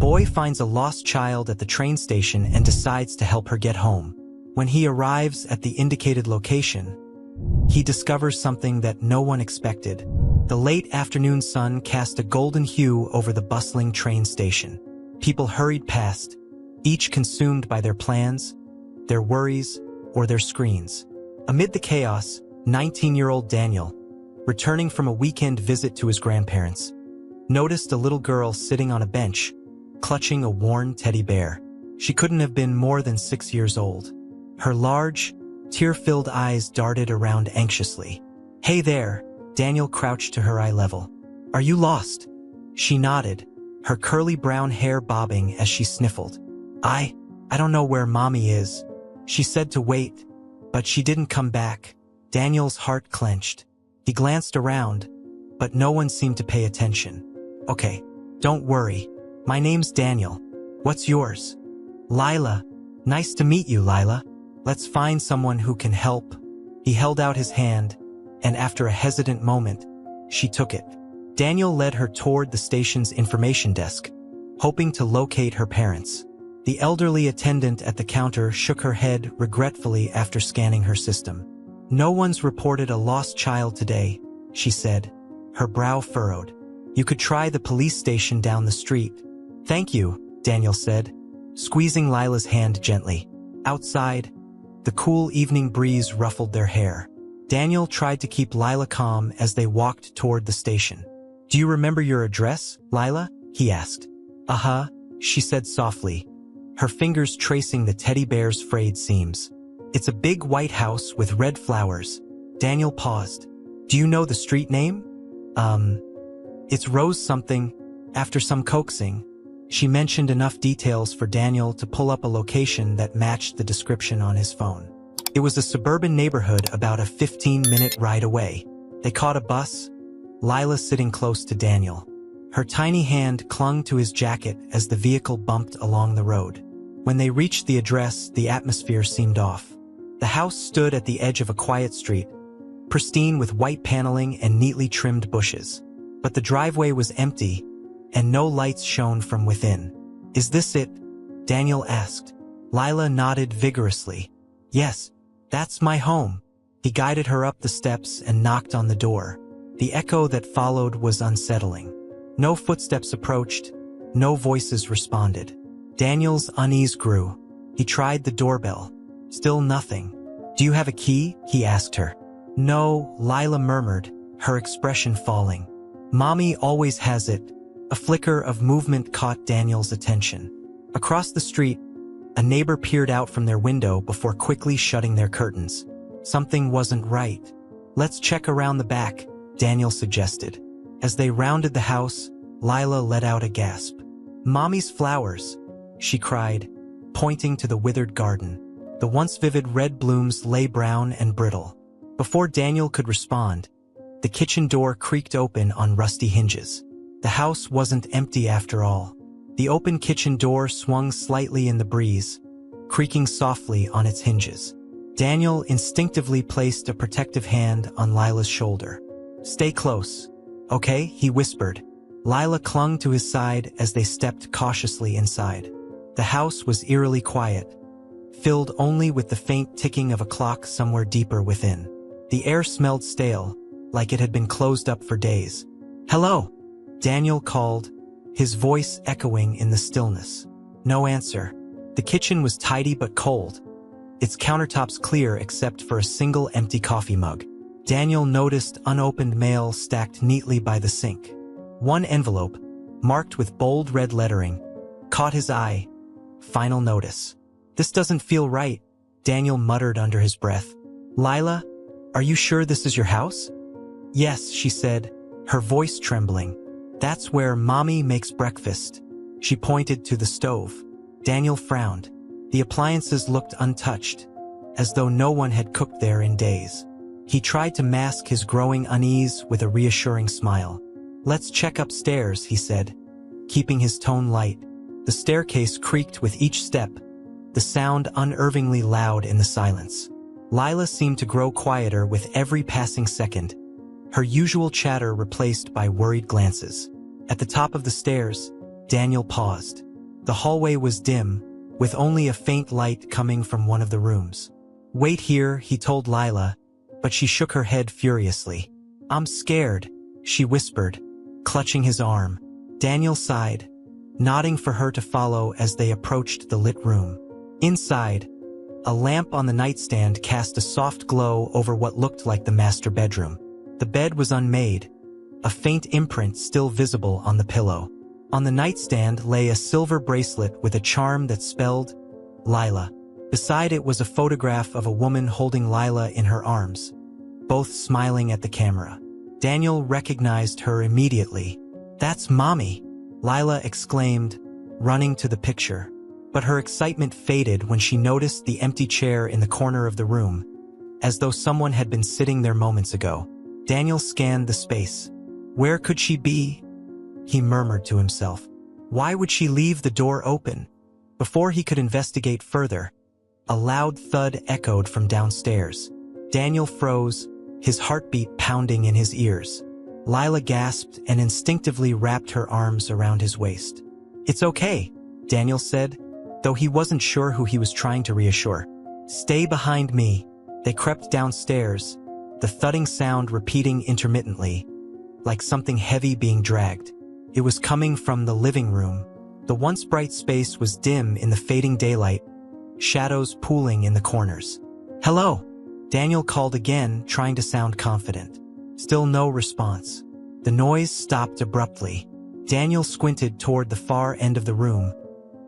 boy finds a lost child at the train station and decides to help her get home. When he arrives at the indicated location, he discovers something that no one expected. The late afternoon sun cast a golden hue over the bustling train station. People hurried past, each consumed by their plans, their worries, or their screens. Amid the chaos, 19-year-old Daniel, returning from a weekend visit to his grandparents, noticed a little girl sitting on a bench, clutching a worn teddy bear. She couldn't have been more than 6 years old. Her large, tear-filled eyes darted around anxiously. "Hey there," Daniel crouched to her eye level. "Are you lost?" She nodded, her curly brown hair bobbing as she sniffled. I don't know where Mommy is." She said to wait, but she didn't come back. Daniel's heart clenched. He glanced around, but no one seemed to pay attention. "Okay, don't worry. My name's Daniel. What's yours?" "Lila. Nice to meet you, Lila. Let's find someone who can help." He held out his hand, and after a hesitant moment, she took it. Daniel led her toward the station's information desk, hoping to locate her parents. The elderly attendant at the counter shook her head regretfully after scanning her system. "No one's reported a lost child today," she said, her brow furrowed. "You could try the police station down the street." "Thank you," Daniel said, squeezing Lila's hand gently. Outside, the cool evening breeze ruffled their hair. Daniel tried to keep Lila calm as they walked toward the station. "Do you remember your address, Lila?" he asked. "Uh-huh," she said softly, her fingers tracing the teddy bear's frayed seams. "It's a big white house with red flowers." Daniel paused. "Do you know the street name?" It's Rose something." After some coaxing, she mentioned enough details for Daniel to pull up a location that matched the description on his phone. It was a suburban neighborhood about a 15-minute ride away. They caught a bus, Lila sitting close to Daniel. Her tiny hand clung to his jacket as the vehicle bumped along the road. When they reached the address, the atmosphere seemed off. The house stood at the edge of a quiet street, pristine with white paneling and neatly trimmed bushes. But the driveway was empty, and no lights shone from within. "Is this it?" Daniel asked. Lila nodded vigorously. "Yes, that's my home." He guided her up the steps and knocked on the door. The echo that followed was unsettling. No footsteps approached, no voices responded. Daniel's unease grew. He tried the doorbell. Still nothing. "Do you have a key?" he asked her. "No," Lila murmured, her expression falling. "Mommy always has it." A flicker of movement caught Daniel's attention. Across the street, a neighbor peered out from their window before quickly shutting their curtains. Something wasn't right. "Let's check around the back," Daniel suggested. As they rounded the house, Lila let out a gasp. "Mommy's flowers," she cried, pointing to the withered garden. The once vivid red blooms lay brown and brittle. Before Daniel could respond, the kitchen door creaked open on rusty hinges. The house wasn't empty after all. The open kitchen door swung slightly in the breeze, creaking softly on its hinges. Daniel instinctively placed a protective hand on Lila's shoulder. "Stay close, okay?" he whispered. Lila clung to his side as they stepped cautiously inside. The house was eerily quiet, filled only with the faint ticking of a clock somewhere deeper within. The air smelled stale, like it had been closed up for days. "Hello," Daniel called, his voice echoing in the stillness. No answer. The kitchen was tidy but cold, its countertops clear except for a single empty coffee mug. Daniel noticed unopened mail stacked neatly by the sink. One envelope, marked with bold red lettering, caught his eye. Final notice. "This doesn't feel right," Daniel muttered under his breath. "Lila, are you sure this is your house?" "Yes," she said, her voice trembling. "That's where Mommy makes breakfast." She pointed to the stove. Daniel frowned. The appliances looked untouched, as though no one had cooked there in days. He tried to mask his growing unease with a reassuring smile. "Let's check upstairs," he said, keeping his tone light. The staircase creaked with each step, the sound unnervingly loud in the silence. Lila seemed to grow quieter with every passing second, her usual chatter replaced by worried glances. At the top of the stairs, Daniel paused. The hallway was dim, with only a faint light coming from one of the rooms. "Wait here," he told Lila, but she shook her head furiously. "I'm scared," she whispered, clutching his arm. Daniel sighed, nodding for her to follow as they approached the lit room. Inside, a lamp on the nightstand cast a soft glow over what looked like the master bedroom. The bed was unmade, a faint imprint still visible on the pillow. On the nightstand lay a silver bracelet with a charm that spelled Lila. Beside it was a photograph of a woman holding Lila in her arms, both smiling at the camera. Daniel recognized her immediately. "That's Mommy," Lila exclaimed, running to the picture. But her excitement faded when she noticed the empty chair in the corner of the room, as though someone had been sitting there moments ago. Daniel scanned the space. Where could she be? He murmured to himself. Why would she leave the door open? Before he could investigate further, a loud thud echoed from downstairs. Daniel froze, his heartbeat pounding in his ears. Lila gasped and instinctively wrapped her arms around his waist. "It's okay," Daniel said, though he wasn't sure who he was trying to reassure. "Stay behind me." They crept downstairs, the thudding sound repeating intermittently, like something heavy being dragged. It was coming from the living room. The once bright space was dim in the fading daylight, shadows pooling in the corners. "Hello," Daniel called again, trying to sound confident. Still no response. The noise stopped abruptly. Daniel squinted toward the far end of the room,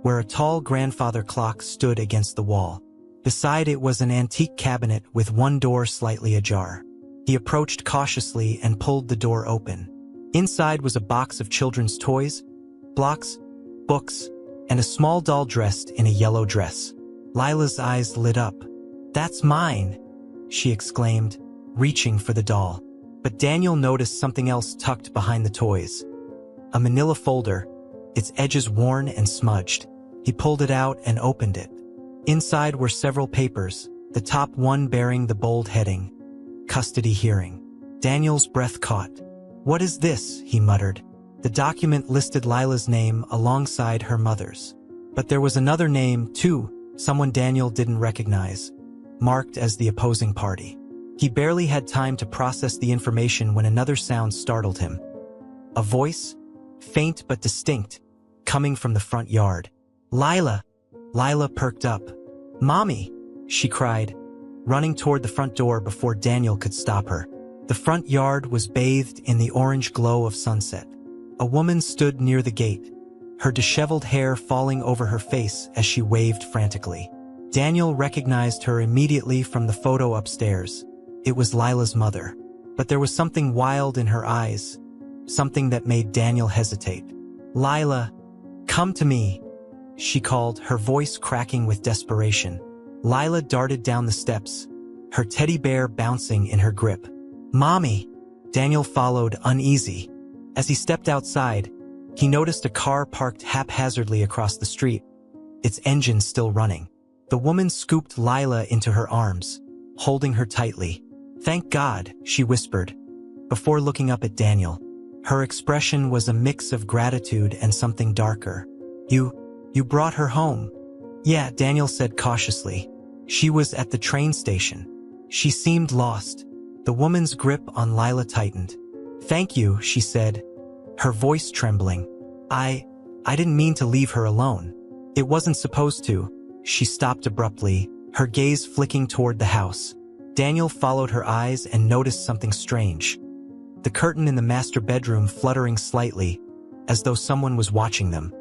where a tall grandfather clock stood against the wall. Beside it was an antique cabinet with one door slightly ajar. He approached cautiously and pulled the door open. Inside was a box of children's toys, blocks, books, and a small doll dressed in a yellow dress. Lila's eyes lit up. "That's mine," she exclaimed, reaching for the doll. But Daniel noticed something else tucked behind the toys. A manila folder, its edges worn and smudged. He pulled it out and opened it. Inside were several papers, the top one bearing the bold heading, Custody Hearing. Daniel's breath caught. "What is this?" he muttered. The document listed Lila's name alongside her mother's. But there was another name, too, someone Daniel didn't recognize, marked as the opposing party. He barely had time to process the information when another sound startled him. A voice, faint but distinct, coming from the front yard. "Lila!" Lila perked up. "Mommy!" she cried, running toward the front door before Daniel could stop her. The front yard was bathed in the orange glow of sunset. A woman stood near the gate, her disheveled hair falling over her face as she waved frantically. Daniel recognized her immediately from the photo upstairs. It was Lila's mother. But there was something wild in her eyes, something that made Daniel hesitate. "Lila, come to me," she called, her voice cracking with desperation. Lila darted down the steps, her teddy bear bouncing in her grip. "Mommy!" Daniel followed, uneasy. As he stepped outside, he noticed a car parked haphazardly across the street, its engine still running. The woman scooped Lila into her arms, holding her tightly. "Thank God," she whispered, before looking up at Daniel. Her expression was a mix of gratitude and something darker. You brought her home?" "Yeah," Daniel said cautiously. "She was at the train station. She seemed lost." The woman's grip on Lila tightened. "Thank you," she said, her voice trembling. I didn't mean to leave her alone. It wasn't supposed to." She stopped abruptly, her gaze flicking toward the house. Daniel followed her eyes and noticed something strange. The curtain in the master bedroom fluttering slightly, as though someone was watching them.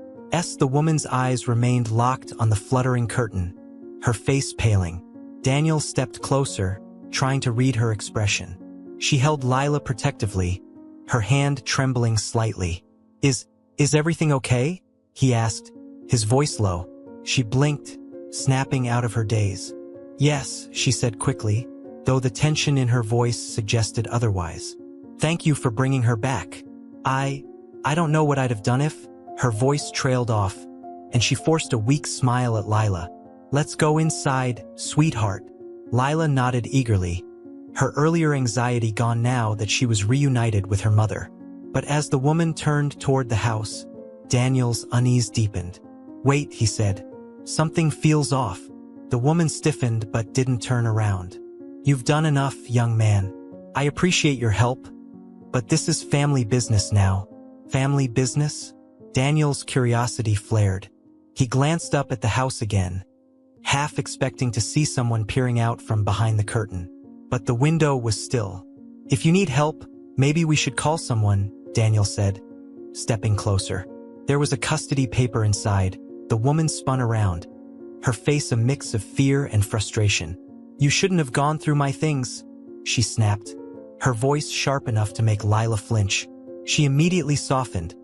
The woman's eyes remained locked on the fluttering curtain, her face paling. Daniel stepped closer, trying to read her expression. She held Lila protectively, her hand trembling slightly. Is everything okay?" he asked, his voice low. She blinked, snapping out of her daze. "Yes," she said quickly, though the tension in her voice suggested otherwise. "Thank you for bringing her back. I don't know what I'd have done if..." Her voice trailed off, and she forced a weak smile at Lila. "Let's go inside, sweetheart." Lila nodded eagerly, her earlier anxiety gone now that she was reunited with her mother. But as the woman turned toward the house, Daniel's unease deepened. "Wait," he said. "Something feels off." The woman stiffened but didn't turn around. "You've done enough, young man. I appreciate your help, but this is family business now." "Family business?" Daniel's curiosity flared. He glanced up at the house again, half expecting to see someone peering out from behind the curtain. But the window was still. "If you need help, maybe we should call someone," Daniel said, stepping closer. There was a custody paper inside. The woman spun around, her face a mix of fear and frustration. "You shouldn't have gone through my things," she snapped, her voice sharp enough to make Lila flinch. She immediately softened,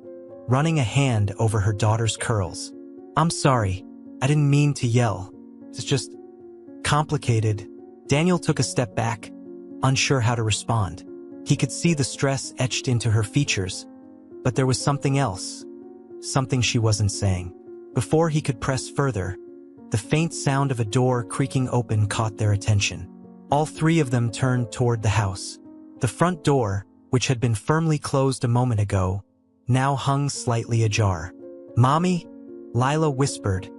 running a hand over her daughter's curls. "I'm sorry. I didn't mean to yell. It's just complicated." Daniel took a step back, unsure how to respond. He could see the stress etched into her features, but there was something else, something she wasn't saying. Before he could press further, the faint sound of a door creaking open caught their attention. All three of them turned toward the house. The front door, which had been firmly closed a moment ago, now hung slightly ajar. "Mommy?" Lila whispered,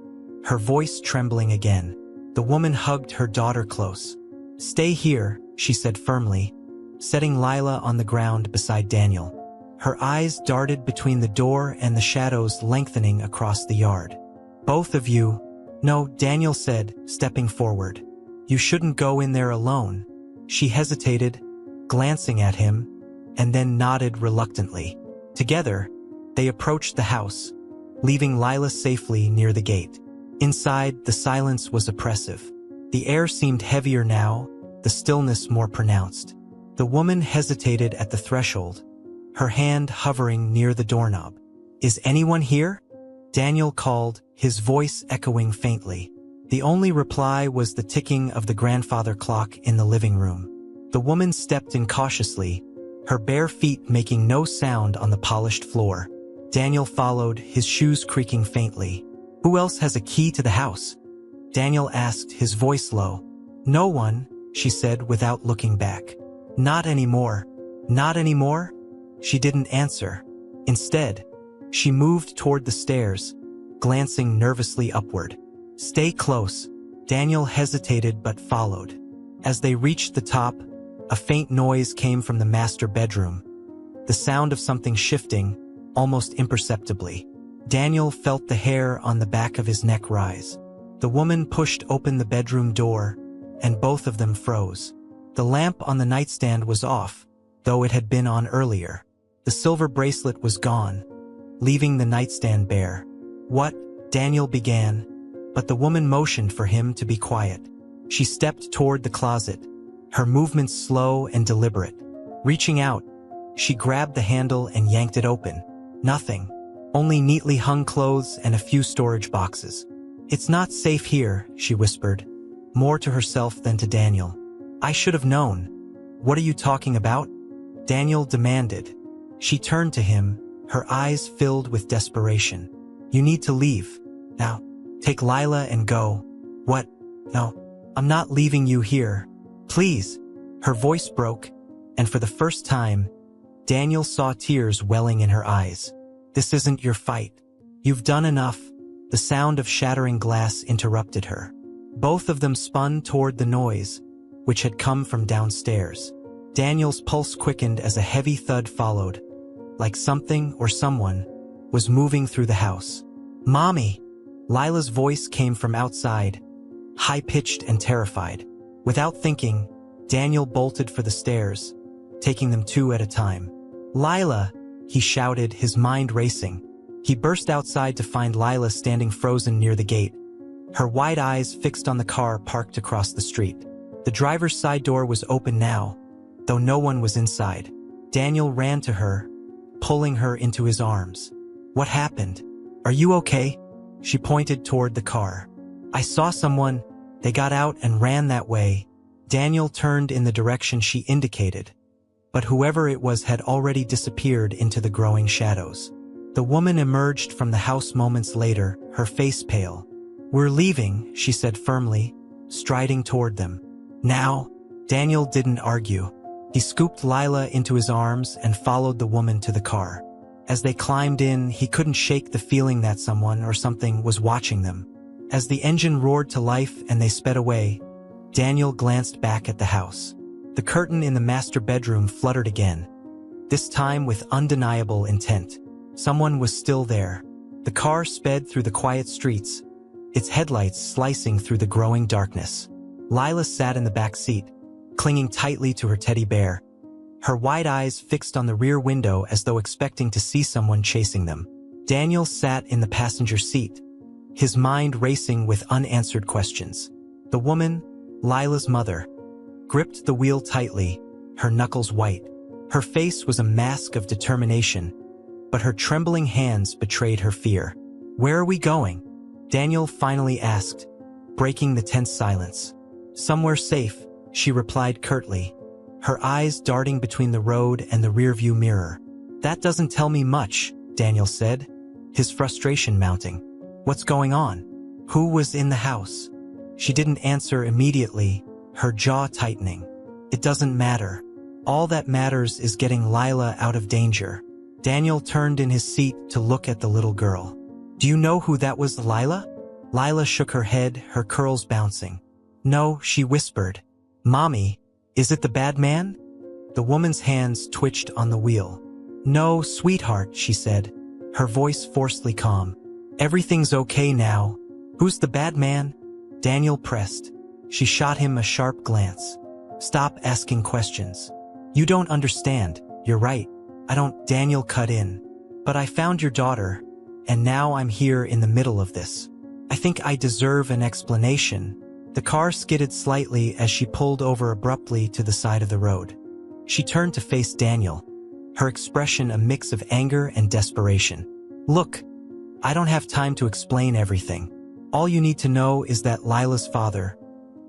her voice trembling again. The woman hugged her daughter close. "Stay here," she said firmly, setting Lila on the ground beside Daniel. Her eyes darted between the door and the shadows lengthening across the yard. "Both of you." "No," Daniel said, stepping forward. "You shouldn't go in there alone." She hesitated, glancing at him, and then nodded reluctantly. Together, they approached the house, leaving Lila safely near the gate. Inside, the silence was oppressive. The air seemed heavier now, the stillness more pronounced. The woman hesitated at the threshold, her hand hovering near the doorknob. "Is anyone here?" Daniel called, his voice echoing faintly. The only reply was the ticking of the grandfather clock in the living room. The woman stepped in cautiously, her bare feet making no sound on the polished floor. Daniel followed, his shoes creaking faintly. "Who else has a key to the house?" Daniel asked, his voice low. "No one," she said without looking back. "Not anymore." "Not anymore?" She didn't answer. Instead, she moved toward the stairs, glancing nervously upward. "Stay close." Daniel hesitated but followed. As they reached the top, a faint noise came from the master bedroom, the sound of something shifting, almost imperceptibly. Daniel felt the hair on the back of his neck rise. The woman pushed open the bedroom door, and both of them froze. The lamp on the nightstand was off, though it had been on earlier. The silver bracelet was gone, leaving the nightstand bare. "What?" Daniel began, but the woman motioned for him to be quiet. She stepped toward the closet, her movements slow and deliberate. Reaching out, she grabbed the handle and yanked it open. Nothing, only neatly hung clothes and a few storage boxes. "It's not safe here," she whispered, more to herself than to Daniel. "I should have known." "What are you talking about?" Daniel demanded. She turned to him, her eyes filled with desperation. "You need to leave. Now, take Lila and go." "What? No, I'm not leaving you here. Please." Her voice broke, and for the first time, Daniel saw tears welling in her eyes. "This isn't your fight. You've done enough." The sound of shattering glass interrupted her. Both of them spun toward the noise, which had come from downstairs. Daniel's pulse quickened as a heavy thud followed, like something or someone was moving through the house. "Mommy!" Lila's voice came from outside, high-pitched and terrified. Without thinking, Daniel bolted for the stairs, taking them two at a time. "Lila!" he shouted, his mind racing. He burst outside to find Lila standing frozen near the gate, her wide eyes fixed on the car parked across the street. The driver's side door was open now, though no one was inside. Daniel ran to her, pulling her into his arms. "What happened? Are you okay?" She pointed toward the car. "I saw someone. They got out and ran that way." Daniel turned in the direction she indicated, but whoever it was had already disappeared into the growing shadows. The woman emerged from the house moments later, her face pale. "We're leaving," she said firmly, striding toward them. "Now?" Daniel didn't argue. He scooped Lila into his arms and followed the woman to the car. As they climbed in, he couldn't shake the feeling that someone or something was watching them. As the engine roared to life and they sped away, Daniel glanced back at the house. The curtain in the master bedroom fluttered again, this time with undeniable intent. Someone was still there. The car sped through the quiet streets, its headlights slicing through the growing darkness. Lila sat in the back seat, clinging tightly to her teddy bear, her wide eyes fixed on the rear window as though expecting to see someone chasing them. Daniel sat in the passenger seat, his mind racing with unanswered questions. The woman, Lila's mother, gripped the wheel tightly, her knuckles white. Her face was a mask of determination, but her trembling hands betrayed her fear. "Where are we going?" Daniel finally asked, breaking the tense silence. "Somewhere safe," she replied curtly, her eyes darting between the road and the rearview mirror. "That doesn't tell me much," Daniel said, his frustration mounting. "What's going on? Who was in the house?" She didn't answer immediately, her jaw tightening. "It doesn't matter. All that matters is getting Lila out of danger." Daniel turned in his seat to look at the little girl. "Do you know who that was, Lila?" Lila shook her head, her curls bouncing. "No," she whispered. "Mommy, is it the bad man?" The woman's hands twitched on the wheel. "No, sweetheart," she said, her voice forcedly calm. "Everything's okay now. Who's the bad man?" Daniel pressed. She shot him a sharp glance. "Stop asking questions. You don't understand. You're right. I don't." Daniel cut in. "But I found your daughter, and now I'm here in the middle of this. I think I deserve an explanation." The car skidded slightly as she pulled over abruptly to the side of the road. She turned to face Daniel, her expression a mix of anger and desperation. "Look, I don't have time to explain everything. All you need to know is that Lila's father,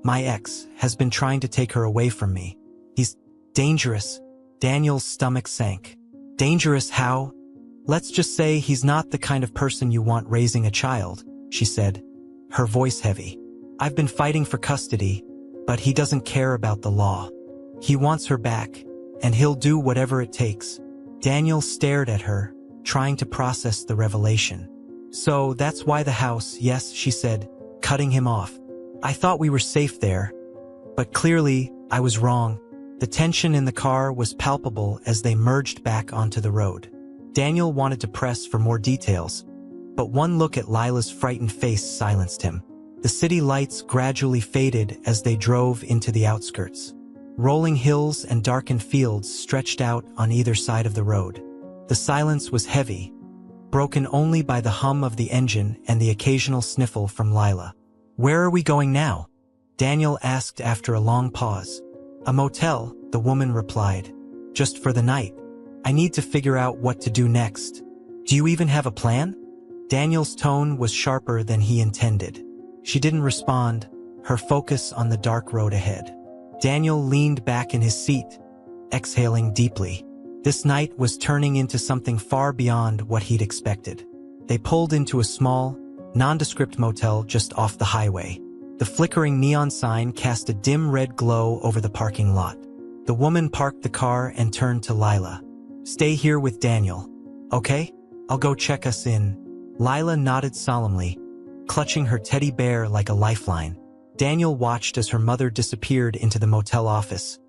my ex, has been trying to take her away from me. He's dangerous." Daniel's stomach sank. "Dangerous how?" "Let's just say he's not the kind of person you want raising a child," she said, her voice heavy. "I've been fighting for custody, but he doesn't care about the law. He wants her back, and he'll do whatever it takes." Daniel stared at her, trying to process the revelation. "So that's why the house." "Yes," she said, cutting him off. "I thought we were safe there, but clearly I was wrong." The tension in the car was palpable as they merged back onto the road. Daniel wanted to press for more details, but one look at Lila's frightened face silenced him. The city lights gradually faded as they drove into the outskirts. Rolling hills and darkened fields stretched out on either side of the road. The silence was heavy, broken only by the hum of the engine and the occasional sniffle from Lila. "Where are we going now?" Daniel asked after a long pause. "A motel," the woman replied. "Just for the night. I need to figure out what to do next." "Do you even have a plan?" Daniel's tone was sharper than he intended. She didn't respond, her focus on the dark road ahead. Daniel leaned back in his seat, exhaling deeply. This night was turning into something far beyond what he'd expected. They pulled into a small, nondescript motel just off the highway. The flickering neon sign cast a dim red glow over the parking lot. The woman parked the car and turned to Lila. "Stay here with Daniel, okay? I'll go check us in." Lila nodded solemnly, clutching her teddy bear like a lifeline. Daniel watched as her mother disappeared into the motel office,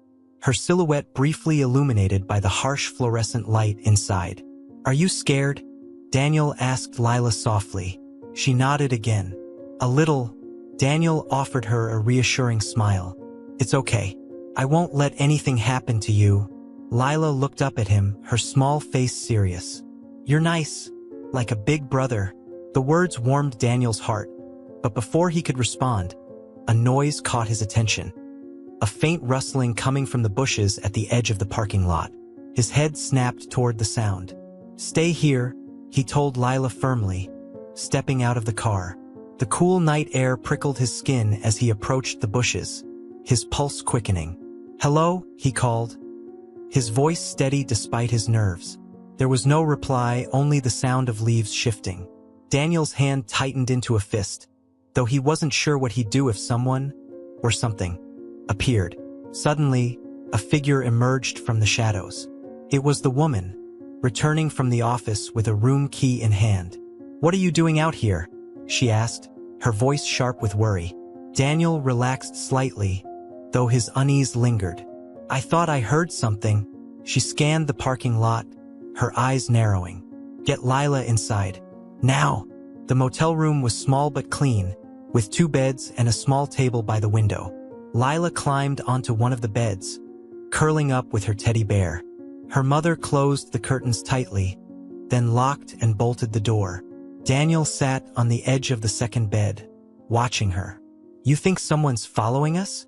her silhouette briefly illuminated by the harsh fluorescent light inside. "Are you scared?" Daniel asked Lila softly. She nodded again. "A little." Daniel offered her a reassuring smile. "It's okay. I won't let anything happen to you." Lila looked up at him, her small face serious. "You're nice. Like a big brother." The words warmed Daniel's heart, but before he could respond, a noise caught his attention. A faint rustling coming from the bushes at the edge of the parking lot. His head snapped toward the sound. "Stay here," he told Lila firmly, stepping out of the car. The cool night air prickled his skin as he approached the bushes, his pulse quickening. "Hello," he called, his voice steady despite his nerves. There was no reply, only the sound of leaves shifting. Daniel's hand tightened into a fist, though he wasn't sure what he'd do if someone, or something, appeared. Suddenly, a figure emerged from the shadows. It was the woman, returning from the office with a room key in hand. "What are you doing out here?" she asked, her voice sharp with worry. Daniel relaxed slightly, though his unease lingered. "I thought I heard something." She scanned the parking lot, her eyes narrowing. "Get Lila inside. Now." The motel room was small but clean, with 2 beds and a small table by the window. Lila climbed onto one of the beds, curling up with her teddy bear. Her mother closed the curtains tightly, then locked and bolted the door. Daniel sat on the edge of the second bed, watching her. "You think someone's following us?"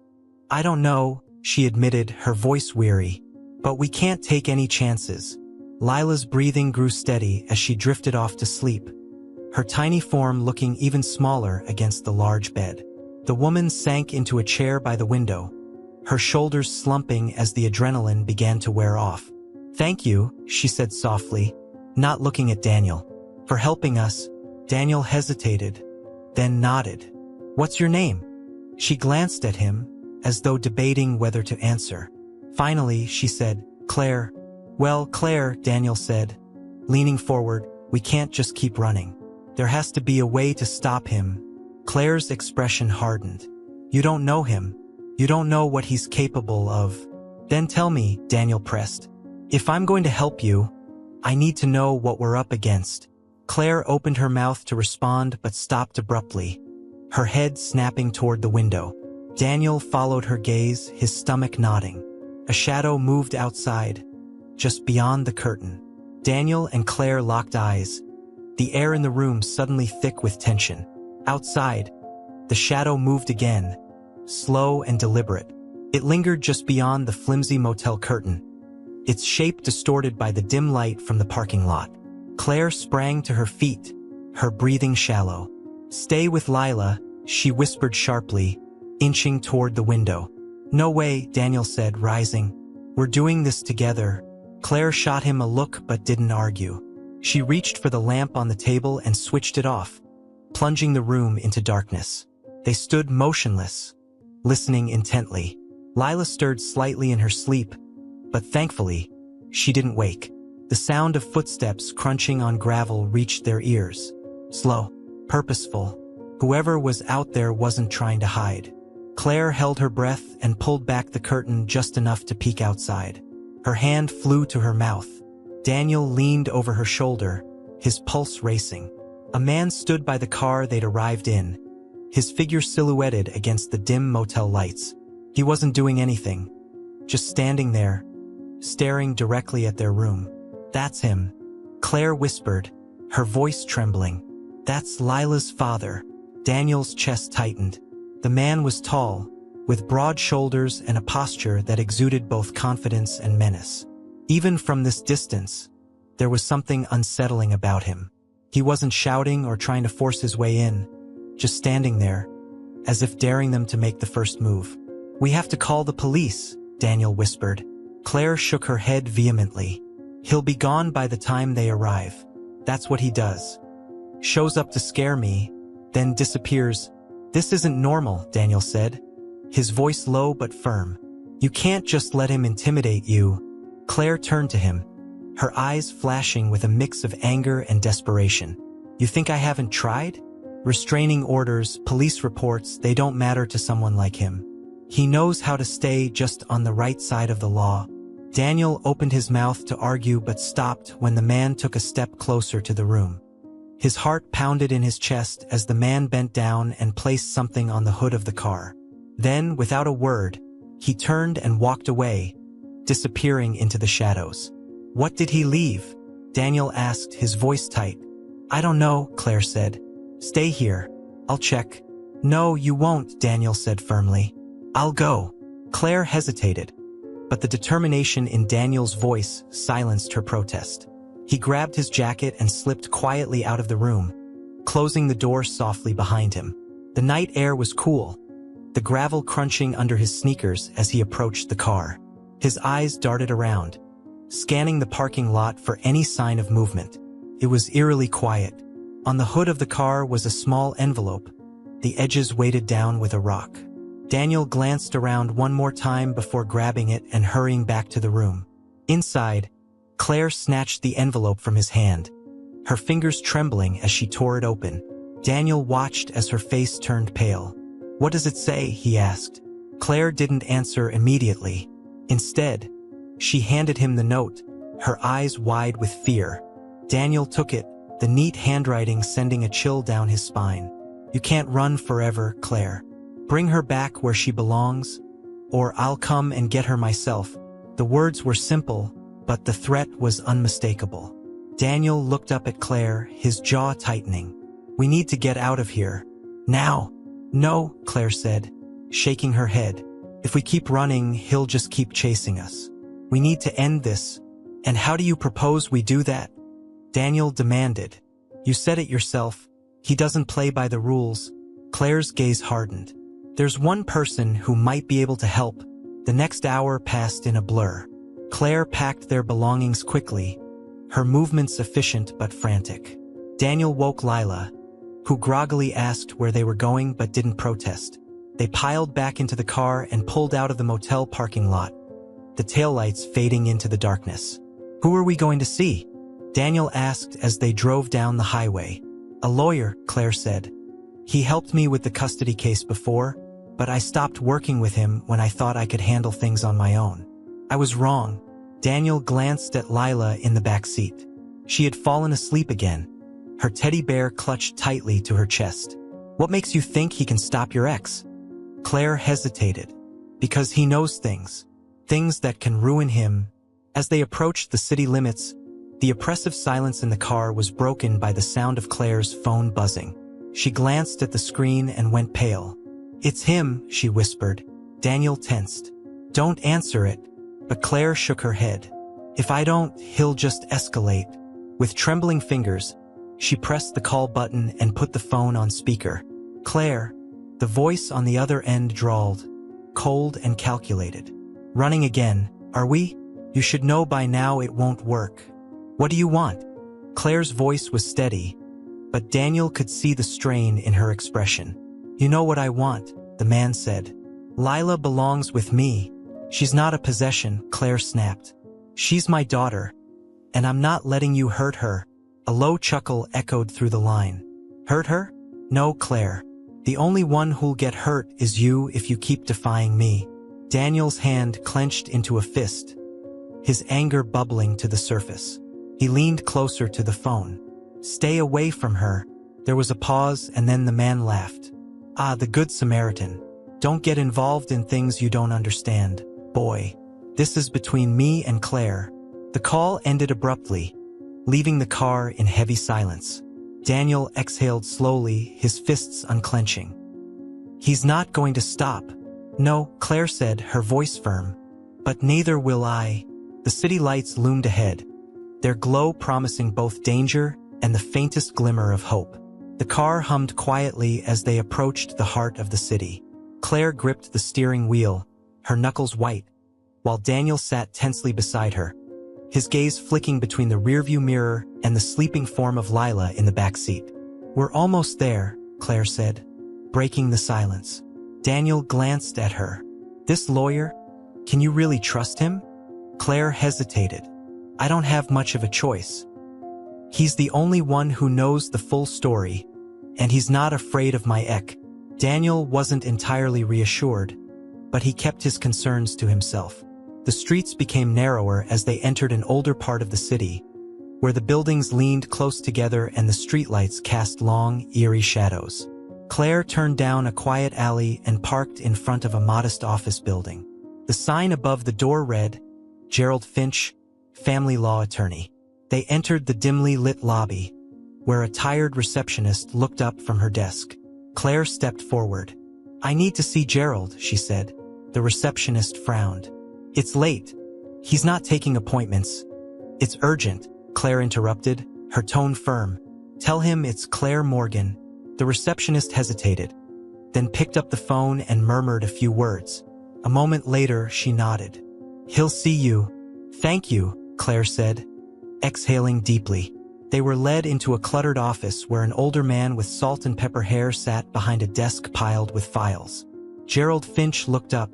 "I don't know," she admitted, her voice weary. "But we can't take any chances." Lila's breathing grew steady as she drifted off to sleep, her tiny form looking even smaller against the large bed. The woman sank into a chair by the window, her shoulders slumping as the adrenaline began to wear off. "Thank you," she said softly, not looking at Daniel. "For helping us." Daniel hesitated, then nodded. "What's your name?" She glanced at him, as though debating whether to answer. Finally, she said, "Claire." "Well, Claire," Daniel said, leaning forward, "we can't just keep running. There has to be a way to stop him." Claire's expression hardened. "You don't know him. You don't know what he's capable of." "Then tell me," Daniel pressed. "If I'm going to help you, I need to know what we're up against." Claire opened her mouth to respond but stopped abruptly, her head snapping toward the window. Daniel followed her gaze, his stomach nodding. A shadow moved outside, just beyond the curtain. Daniel and Claire locked eyes, the air in the room suddenly thick with tension. Outside, the shadow moved again, slow and deliberate. It lingered just beyond the flimsy motel curtain, its shape distorted by the dim light from the parking lot. Claire sprang to her feet, her breathing shallow. "Stay with Lila," she whispered sharply, inching toward the window. "No way," Daniel said, rising. "We're doing this together." Claire shot him a look but didn't argue. She reached for the lamp on the table and switched it off, plunging the room into darkness. They stood motionless, listening intently. Lila stirred slightly in her sleep, but thankfully, she didn't wake. The sound of footsteps crunching on gravel reached their ears. Slow, purposeful. Whoever was out there wasn't trying to hide. Claire held her breath and pulled back the curtain just enough to peek outside. Her hand flew to her mouth. Daniel leaned over her shoulder, his pulse racing. A man stood by the car they'd arrived in, his figure silhouetted against the dim motel lights. He wasn't doing anything, just standing there, staring directly at their room. "That's him," Claire whispered, her voice trembling. "That's Lila's father." Daniel's chest tightened. The man was tall, with broad shoulders and a posture that exuded both confidence and menace. Even from this distance, there was something unsettling about him. He wasn't shouting or trying to force his way in, just standing there, as if daring them to make the first move. "We have to call the police," Daniel whispered. Claire shook her head vehemently. "He'll be gone by the time they arrive. That's what he does. Shows up to scare me, then disappears." "This isn't normal," Daniel said, his voice low but firm. "You can't just let him intimidate you." Claire turned to him, her eyes flashing with a mix of anger and desperation. "You think I haven't tried? Restraining orders, police reports, they don't matter to someone like him. He knows how to stay just on the right side of the law." Daniel opened his mouth to argue but stopped when the man took a step closer to the room. His heart pounded in his chest as the man bent down and placed something on the hood of the car. Then, without a word, he turned and walked away, disappearing into the shadows. "What did he leave?" Daniel asked, his voice tight. "I don't know," Claire said. "Stay here. I'll check." "No, you won't," Daniel said firmly. "I'll go." Claire hesitated, but the determination in Daniel's voice silenced her protest. He grabbed his jacket and slipped quietly out of the room, closing the door softly behind him. The night air was cool, the gravel crunching under his sneakers as he approached the car. His eyes darted around, scanning the parking lot for any sign of movement. It was eerily quiet. On the hood of the car was a small envelope, the edges weighted down with a rock. Daniel glanced around one more time before grabbing it and hurrying back to the room. Inside, Claire snatched the envelope from his hand, her fingers trembling as she tore it open. Daniel watched as her face turned pale. "What does it say?" he asked. Claire didn't answer immediately. Instead, she handed him the note, her eyes wide with fear. Daniel took it, the neat handwriting sending a chill down his spine. "You can't run forever, Claire. Bring her back where she belongs, or I'll come and get her myself." The words were simple, but the threat was unmistakable. Daniel looked up at Claire, his jaw tightening. "We need to get out of here. Now." "No," Claire said, shaking her head. "If we keep running, he'll just keep chasing us. We need to end this. And how do you propose we do that?" Daniel demanded. "You said it yourself. He doesn't play by the rules." Claire's gaze hardened. "There's one person who might be able to help." The next hour passed in a blur. Claire packed their belongings quickly, her movements efficient but frantic. Daniel woke Lila, who groggily asked where they were going but didn't protest. They piled back into the car and pulled out of the motel parking lot, the taillights fading into the darkness. "Who are we going to see?" Daniel asked as they drove down the highway. "A lawyer," Claire said. "He helped me with the custody case before, but I stopped working with him when I thought I could handle things on my own. I was wrong." Daniel glanced at Lila in the back seat. She had fallen asleep again, her teddy bear clutched tightly to her chest. "What makes you think he can stop your ex?" Claire hesitated. "Because he knows things that can ruin him." As they approached the city limits, the oppressive silence in the car was broken by the sound of Claire's phone buzzing. She glanced at the screen and went pale. "It's him," she whispered. Daniel tensed. "Don't answer it." But Claire shook her head. "If I don't, he'll just escalate." With trembling fingers, she pressed the call button and put the phone on speaker. "Claire," the voice on the other end drawled, cold and calculated. "Running again, are we? You should know by now it won't work. What do you want?" Claire's voice was steady, but Daniel could see the strain in her expression. "You know what I want," the man said. "Lila belongs with me. She's not a possession," Claire snapped. "She's my daughter, and I'm not letting you hurt her." A low chuckle echoed through the line. "Hurt her? No, Claire. The only one who'll get hurt is you if you keep defying me." Daniel's hand clenched into a fist, his anger bubbling to the surface. He leaned closer to the phone. "Stay away from her." There was a pause, and then the man laughed. "Ah, the good Samaritan. Don't get involved in things you don't understand, boy. This is between me and Claire." The call ended abruptly, leaving the car in heavy silence. Daniel exhaled slowly, his fists unclenching. "He's not going to stop." "No," Claire said, her voice firm. "But neither will I." The city lights loomed ahead, their glow promising both danger and the faintest glimmer of hope. The car hummed quietly as they approached the heart of the city. Claire gripped the steering wheel, her knuckles white, while Daniel sat tensely beside her, his gaze flicking between the rearview mirror and the sleeping form of Lila in the back seat. "We're almost there," Claire said, breaking the silence. Daniel glanced at her. "This lawyer? Can you really trust him?" Claire hesitated. "I don't have much of a choice. He's the only one who knows the full story, and he's not afraid of my ex." Daniel wasn't entirely reassured, but he kept his concerns to himself. The streets became narrower as they entered an older part of the city, where the buildings leaned close together and the streetlights cast long, eerie shadows. Claire turned down a quiet alley and parked in front of a modest office building. The sign above the door read, "Gerald Finch, Family Law Attorney." They entered the dimly lit lobby, where a tired receptionist looked up from her desk. Claire stepped forward. "I need to see Gerald," she said. The receptionist frowned. "It's late. He's not taking appointments." "It's urgent," Claire interrupted, her tone firm. "Tell him it's Claire Morgan." The receptionist hesitated, then picked up the phone and murmured a few words. A moment later, she nodded. "He'll see you." "Thank you," Claire said, exhaling deeply. They were led into a cluttered office where an older man with salt and pepper hair sat behind a desk piled with files. Gerald Finch looked up,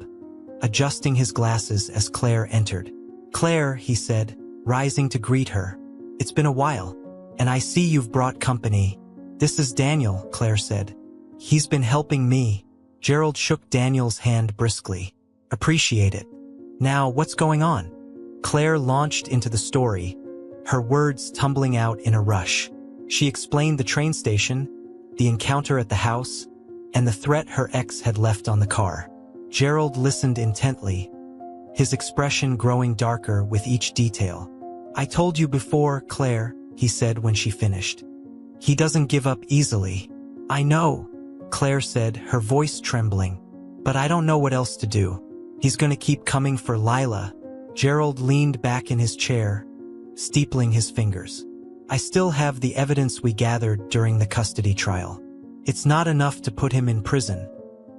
adjusting his glasses as Claire entered. "Claire," he said, rising to greet her. "It's been a while, and I see you've brought company." "This is Daniel," Claire said. "He's been helping me." Gerald shook Daniel's hand briskly. "Appreciate it. Now, what's going on?" Claire launched into the story, her words tumbling out in a rush. She explained the train station, the encounter at the house, and the threat her ex had left on the car. Gerald listened intently, his expression growing darker with each detail. "I told you before, Claire," he said when she finished. "He doesn't give up easily." "I know," Claire said, her voice trembling. "But I don't know what else to do. He's gonna keep coming for Lila." Gerald leaned back in his chair, steepling his fingers. "I still have the evidence we gathered during the custody trial. It's not enough to put him in prison,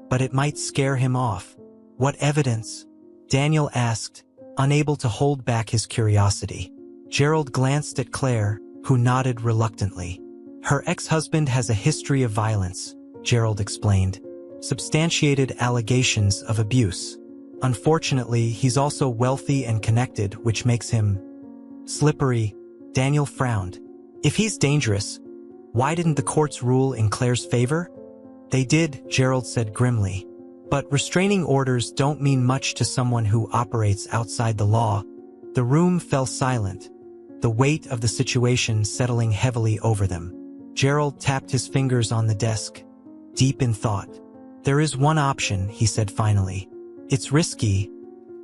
but it might scare him off." "What evidence?" Daniel asked, unable to hold back his curiosity. Gerald glanced at Claire, who nodded reluctantly. "Her ex-husband has a history of violence," Gerald explained. "Substantiated allegations of abuse. Unfortunately, he's also wealthy and connected, which makes him slippery." Daniel frowned. "If he's dangerous, why didn't the courts rule in Claire's favor?" "They did," Gerald said grimly. "But restraining orders don't mean much to someone who operates outside the law." The room fell silent, the weight of the situation settling heavily over them. Gerald tapped his fingers on the desk, deep in thought. "There is one option," he said finally. "It's risky,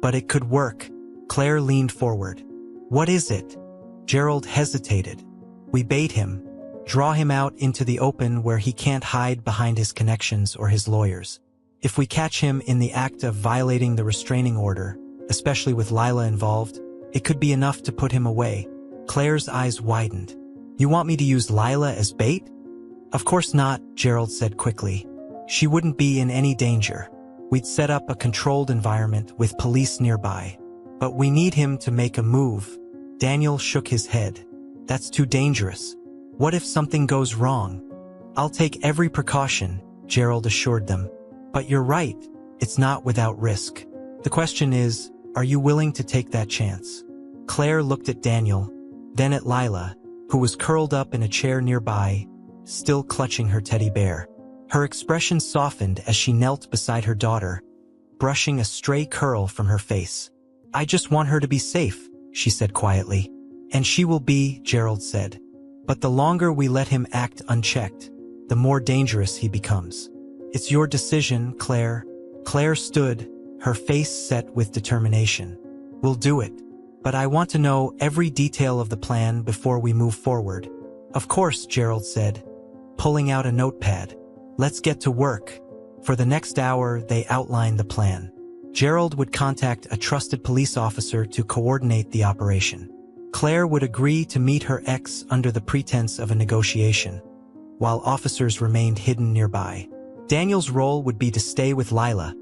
but it could work." Claire leaned forward. "What is it?" Gerald hesitated. "We bait him, draw him out into the open where he can't hide behind his connections or his lawyers. If we catch him in the act of violating the restraining order, especially with Lila involved, it could be enough to put him away." Claire's eyes widened. "You want me to use Lila as bait?" "Of course not," Gerald said quickly. "She wouldn't be in any danger. We'd set up a controlled environment with police nearby. But we need him to make a move." Daniel shook his head. "That's too dangerous. What if something goes wrong?" "I'll take every precaution," Gerald assured them. "But you're right, it's not without risk. The question is, are you willing to take that chance?" Claire looked at Daniel, then at Lila, who was curled up in a chair nearby, still clutching her teddy bear. Her expression softened as she knelt beside her daughter, brushing a stray curl from her face. "I just want her to be safe," she said quietly. "And she will be," Gerald said. "But the longer we let him act unchecked, the more dangerous he becomes." "It's your decision, Claire." Claire stood, her face set with determination. "We'll do it. But I want to know every detail of the plan before we move forward." "Of course," Gerald said, pulling out a notepad. "Let's get to work." For the next hour, they outlined the plan. Gerald would contact a trusted police officer to coordinate the operation. Claire would agree to meet her ex under the pretense of a negotiation, while officers remained hidden nearby. Daniel's role would be to stay with Lila,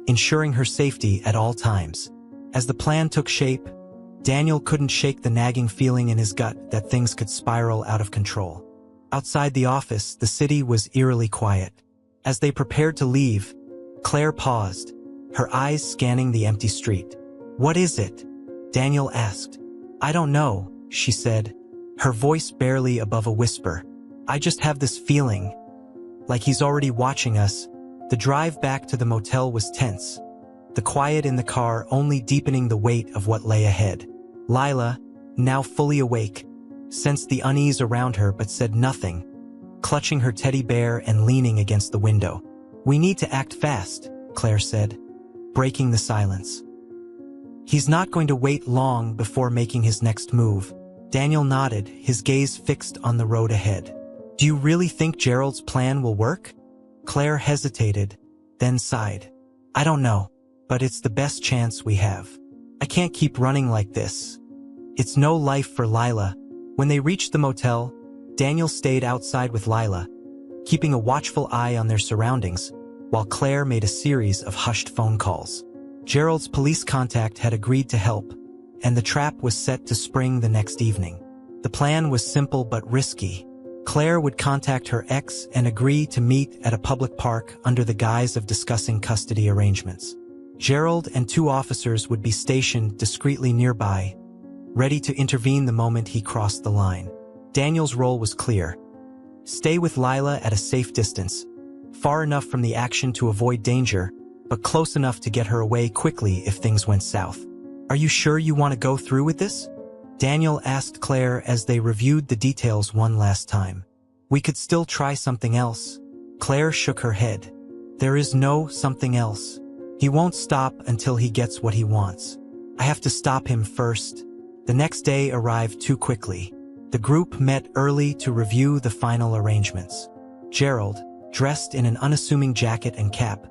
ensuring her safety at all times. As the plan took shape, Daniel couldn't shake the nagging feeling in his gut that things could spiral out of control. Outside the office, the city was eerily quiet. As they prepared to leave, Claire paused, her eyes scanning the empty street. "What is it?" Daniel asked. "I don't know," she said, her voice barely above a whisper. "I just have this feeling, like he's already watching us." The drive back to the motel was tense, the quiet in the car only deepening the weight of what lay ahead. Lila, now fully awake, sensed the unease around her but said nothing, clutching her teddy bear and leaning against the window. "We need to act fast," Claire said, breaking the silence. "He's not going to wait long before making his next move." Daniel nodded, his gaze fixed on the road ahead. "Do you really think Gerald's plan will work?" Claire hesitated, then sighed. "I don't know, but it's the best chance we have. I can't keep running like this. It's no life for Lila." When they reached the motel, Daniel stayed outside with Lila, keeping a watchful eye on their surroundings, while Claire made a series of hushed phone calls. Gerald's police contact had agreed to help, and the trap was set to spring the next evening. The plan was simple but risky. Claire would contact her ex and agree to meet at a public park under the guise of discussing custody arrangements. Gerald and 2 officers would be stationed discreetly nearby, ready to intervene the moment he crossed the line. Daniel's role was clear. Stay with Lila at a safe distance, far enough from the action to avoid danger, but close enough to get her away quickly if things went south. Are you sure you want to go through with this? Daniel asked Claire as they reviewed the details one last time. We could still try something else. Claire shook her head. There is no something else. He won't stop until he gets what he wants. I have to stop him first. The next day arrived too quickly. The group met early to review the final arrangements. Gerald, dressed in an unassuming jacket and cap,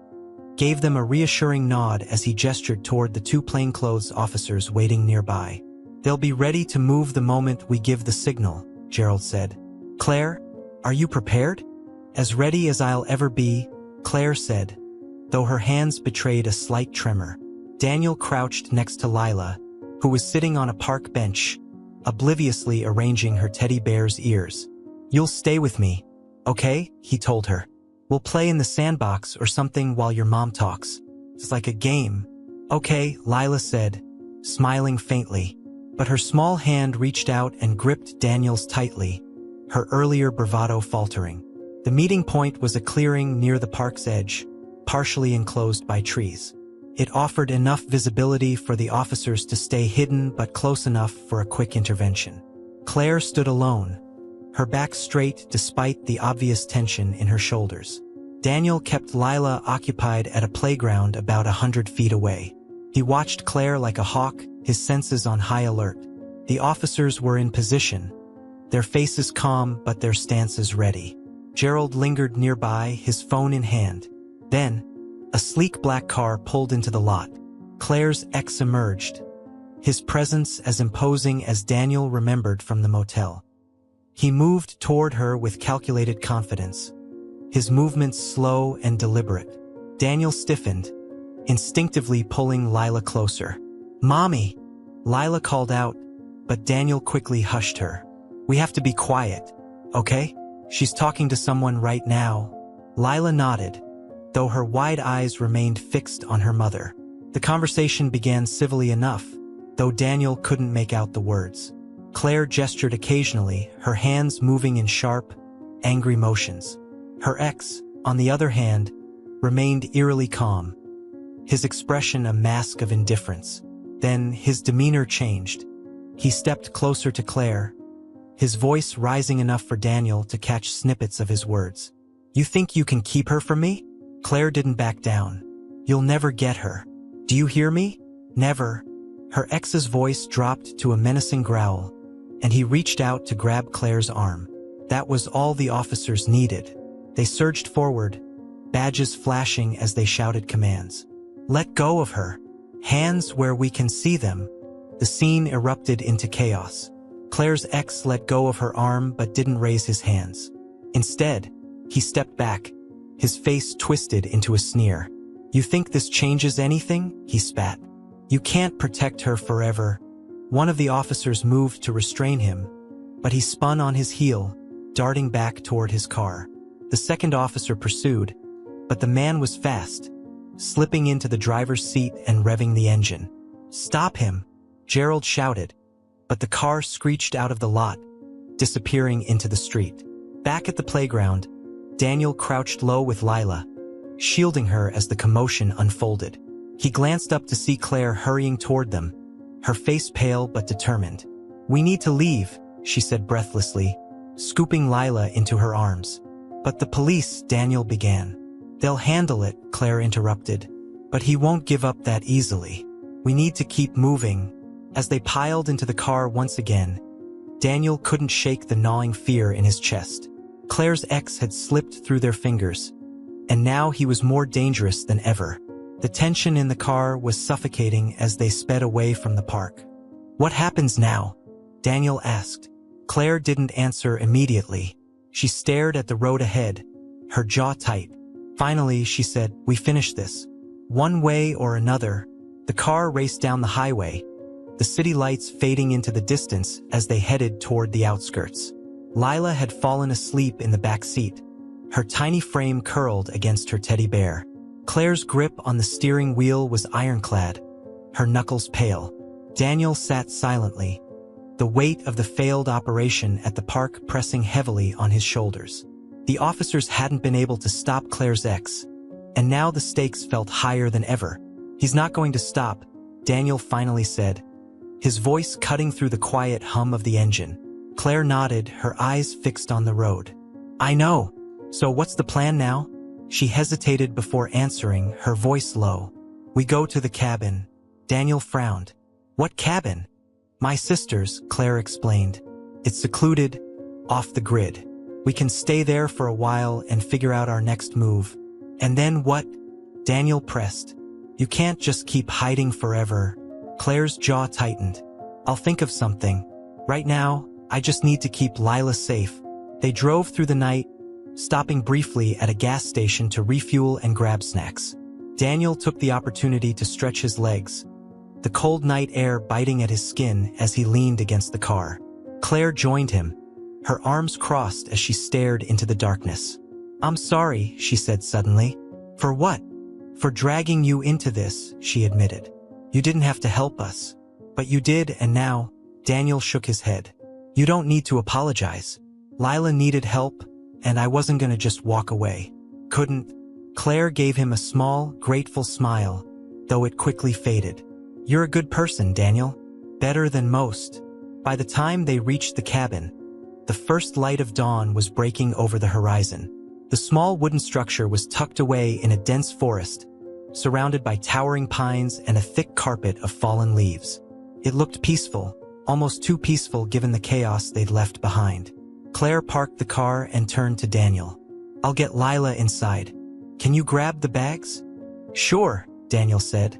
gave them a reassuring nod as he gestured toward the two plainclothes officers waiting nearby. They'll be ready to move the moment we give the signal, Gerald said. Claire, are you prepared? As ready as I'll ever be, Claire said, though her hands betrayed a slight tremor. Daniel crouched next to Lila, who was sitting on a park bench, obliviously arranging her teddy bear's ears. You'll stay with me, okay? He told her. We'll play in the sandbox or something while your mom talks. It's like a game. Okay, Lila said, smiling faintly, but her small hand reached out and gripped Daniel's tightly, her earlier bravado faltering. The meeting point was a clearing near the park's edge, partially enclosed by trees. It offered enough visibility for the officers to stay hidden but close enough for a quick intervention. Claire stood alone, her back straight despite the obvious tension in her shoulders. Daniel kept Lila occupied at a playground about 100 feet away. He watched Claire like a hawk, his senses on high alert. The officers were in position, their faces calm but their stances ready. Gerald lingered nearby, his phone in hand. Then, a sleek black car pulled into the lot. Claire's ex emerged, his presence as imposing as Daniel remembered from the motel. He moved toward her with calculated confidence, his movements slow and deliberate. Daniel stiffened, instinctively pulling Lila closer. Mommy! Lila called out, but Daniel quickly hushed her. We have to be quiet, okay? She's talking to someone right now. Lila nodded, though her wide eyes remained fixed on her mother. The conversation began civilly enough, though Daniel couldn't make out the words. Claire gestured occasionally, her hands moving in sharp, angry motions. Her ex, on the other hand, remained eerily calm, his expression a mask of indifference. Then his demeanor changed. He stepped closer to Claire, his voice rising enough for Daniel to catch snippets of his words. You think you can keep her from me? Claire didn't back down. You'll never get her. Do you hear me? Never. Her ex's voice dropped to a menacing growl, and he reached out to grab Claire's arm. That was all the officers needed. They surged forward, badges flashing as they shouted commands. Let go of her. Hands where we can see them. The scene erupted into chaos. Claire's ex let go of her arm but didn't raise his hands. Instead, he stepped back, his face twisted into a sneer. You think this changes anything? He spat. You can't protect her forever. One of the officers moved to restrain him, but he spun on his heel, darting back toward his car. The second officer pursued, but the man was fast, slipping into the driver's seat and revving the engine. Stop him, Gerald shouted, but the car screeched out of the lot, disappearing into the street. Back at the playground, Daniel crouched low with Lila, shielding her as the commotion unfolded. He glanced up to see Claire hurrying toward them, her face pale but determined. We need to leave, she said breathlessly, scooping Lila into her arms. But the police, Daniel began. They'll handle it, Claire interrupted. But he won't give up that easily. We need to keep moving. As they piled into the car once again, Daniel couldn't shake the gnawing fear in his chest. Claire's ex had slipped through their fingers, and now he was more dangerous than ever. The tension in the car was suffocating as they sped away from the park. What happens now? Daniel asked. Claire didn't answer immediately. She stared at the road ahead, her jaw tight. Finally, she said, We finish this. One way or another, the car raced down the highway, the city lights fading into the distance as they headed toward the outskirts. Lila had fallen asleep in the back seat, her tiny frame curled against her teddy bear. Claire's grip on the steering wheel was ironclad, her knuckles pale. Daniel sat silently, the weight of the failed operation at the park pressing heavily on his shoulders. The officers hadn't been able to stop Claire's ex, and now the stakes felt higher than ever. "He's not going to stop," Daniel finally said, his voice cutting through the quiet hum of the engine. Claire nodded, her eyes fixed on the road. "I know. So what's the plan now?" She hesitated before answering, her voice low. "We go to the cabin." Daniel frowned. "What cabin?" "My sister's," Claire explained. "It's secluded, off the grid. We can stay there for a while and figure out our next move." "And then what?" Daniel pressed. "You can't just keep hiding forever." Claire's jaw tightened. "I'll think of something. Right now, I just need to keep Lila safe." They drove through the night, stopping briefly at a gas station to refuel and grab snacks. Daniel took the opportunity to stretch his legs, the cold night air biting at his skin as he leaned against the car. Claire joined him, her arms crossed as she stared into the darkness. "I'm sorry," she said suddenly. "For what?" "For dragging you into this," she admitted. "You didn't have to help us. But you did, and now," Daniel shook his head. "You don't need to apologize. Lila needed help, and I wasn't gonna just walk away. Couldn't." Claire gave him a small, grateful smile, though it quickly faded. "You're a good person, Daniel. Better than most." By the time they reached the cabin, the first light of dawn was breaking over the horizon. The small wooden structure was tucked away in a dense forest, surrounded by towering pines and a thick carpet of fallen leaves. It looked peaceful, almost too peaceful given the chaos they'd left behind. Claire parked the car and turned to Daniel. "I'll get Lila inside. Can you grab the bags?" "Sure," Daniel said,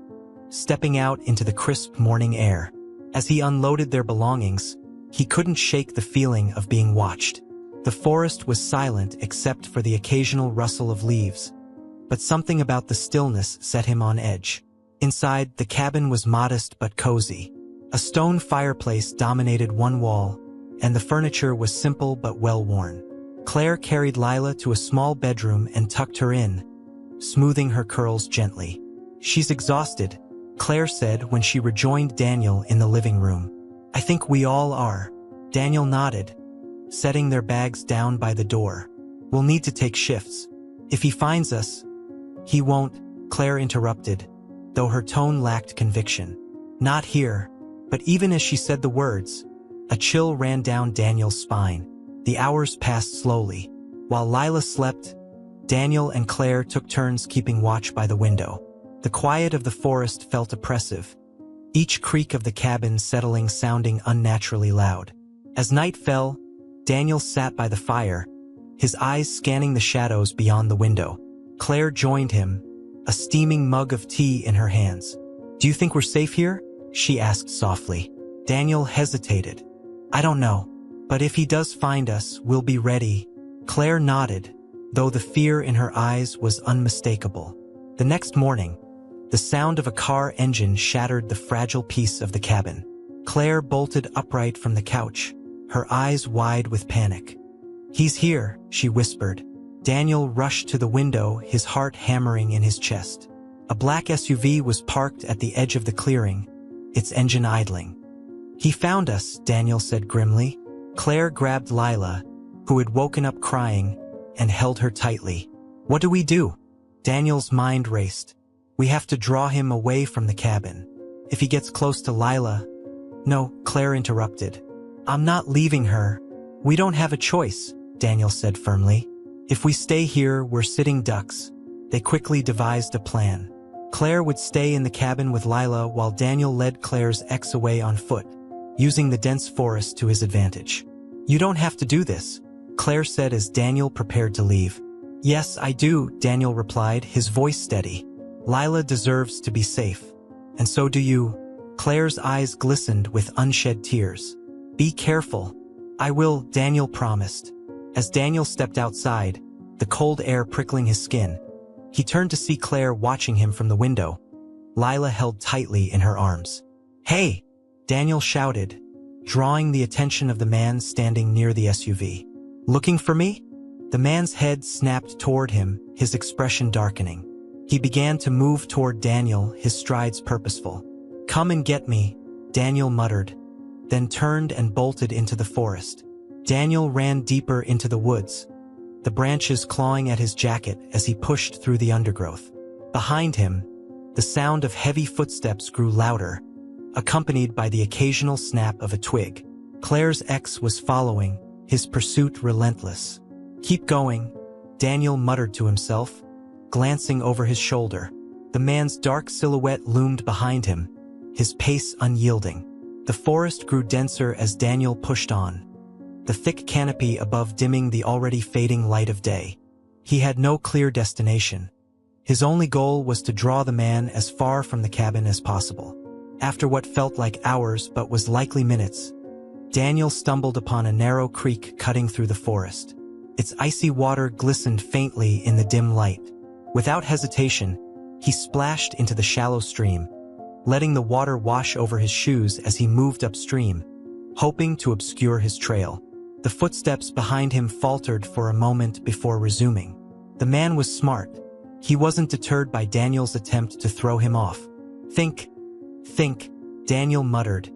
stepping out into the crisp morning air. As he unloaded their belongings, he couldn't shake the feeling of being watched. The forest was silent except for the occasional rustle of leaves, but something about the stillness set him on edge. Inside, the cabin was modest but cozy. A stone fireplace dominated one wall, and the furniture was simple but well-worn. Claire carried Lila to a small bedroom and tucked her in, smoothing her curls gently. "She's exhausted," Claire said when she rejoined Daniel in the living room. "I think we all are." Daniel nodded, setting their bags down by the door. "We'll need to take shifts. If he finds us..." "He won't," Claire interrupted, though her tone lacked conviction. "Not here." But even as she said the words, a chill ran down Daniel's spine. The hours passed slowly. While Lila slept, Daniel and Claire took turns keeping watch by the window. The quiet of the forest felt oppressive, each creak of the cabin settling sounding unnaturally loud. As night fell, Daniel sat by the fire, his eyes scanning the shadows beyond the window. Claire joined him, a steaming mug of tea in her hands. "Do you think we're safe here?" she asked softly. Daniel hesitated. "I don't know. But if he does find us, we'll be ready." Claire nodded, though the fear in her eyes was unmistakable. The next morning, the sound of a car engine shattered the fragile peace of the cabin. Claire bolted upright from the couch, her eyes wide with panic. "He's here," she whispered. Daniel rushed to the window, his heart hammering in his chest. A black SUV was parked at the edge of the clearing, its engine idling. "He found us," Daniel said grimly. Claire grabbed Lila, who had woken up crying, and held her tightly. "What do we do?" Daniel's mind raced. "We have to draw him away from the cabin. If he gets close to Lila..." "No," Claire interrupted. "I'm not leaving her." "We don't have a choice," Daniel said firmly. "If we stay here, we're sitting ducks." They quickly devised a plan. Claire would stay in the cabin with Lila while Daniel led Claire's ex away on foot, using the dense forest to his advantage. "You don't have to do this," Claire said as Daniel prepared to leave. "Yes, I do," Daniel replied, his voice steady. "Lila deserves to be safe. And so do you." Claire's eyes glistened with unshed tears. "Be careful." "I will," Daniel promised. As Daniel stepped outside, the cold air prickling his skin, he turned to see Claire watching him from the window, Lila held tightly in her arms. "Hey!" Daniel shouted, drawing the attention of the man standing near the SUV. "Looking for me?" The man's head snapped toward him, his expression darkening. He began to move toward Daniel, his strides purposeful. "Come and get me," Daniel muttered, then turned and bolted into the forest. Daniel ran deeper into the woods, the branches clawing at his jacket as he pushed through the undergrowth. Behind him, the sound of heavy footsteps grew louder, accompanied by the occasional snap of a twig. Claire's ex was following, his pursuit relentless. "Keep going," Daniel muttered to himself, glancing over his shoulder. The man's dark silhouette loomed behind him, his pace unyielding. The forest grew denser as Daniel pushed on, the thick canopy above dimming the already fading light of day. He had no clear destination. His only goal was to draw the man as far from the cabin as possible. After what felt like hours but was likely minutes, Daniel stumbled upon a narrow creek cutting through the forest. Its icy water glistened faintly in the dim light. Without hesitation, he splashed into the shallow stream, letting the water wash over his shoes as he moved upstream, hoping to obscure his trail. The footsteps behind him faltered for a moment before resuming. The man was smart. He wasn't deterred by Daniel's attempt to throw him off. Think, Daniel muttered,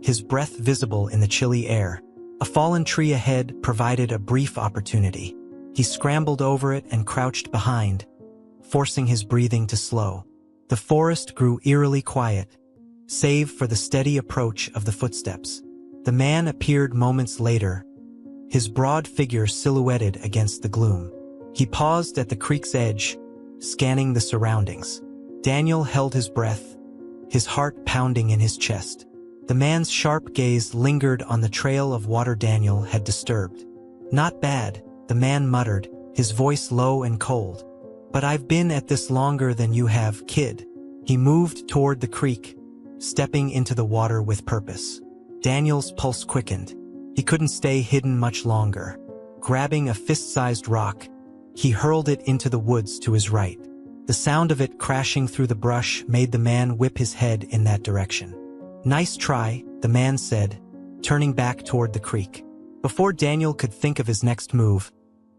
his breath visible in the chilly air. A fallen tree ahead provided a brief opportunity. He scrambled over it and crouched behind, forcing his breathing to slow. The forest grew eerily quiet, save for the steady approach of the footsteps. The man appeared moments later, his broad figure silhouetted against the gloom. He paused at the creek's edge, scanning the surroundings. Daniel held his breath, his heart pounding in his chest. The man's sharp gaze lingered on the trail of water Daniel had disturbed. "Not bad," the man muttered, his voice low and cold. "But I've been at this longer than you have, kid." He moved toward the creek, stepping into the water with purpose. Daniel's pulse quickened. He couldn't stay hidden much longer. Grabbing a fist-sized rock, he hurled it into the woods to his right. The sound of it crashing through the brush made the man whip his head in that direction. "Nice try," the man said, turning back toward the creek. Before Daniel could think of his next move,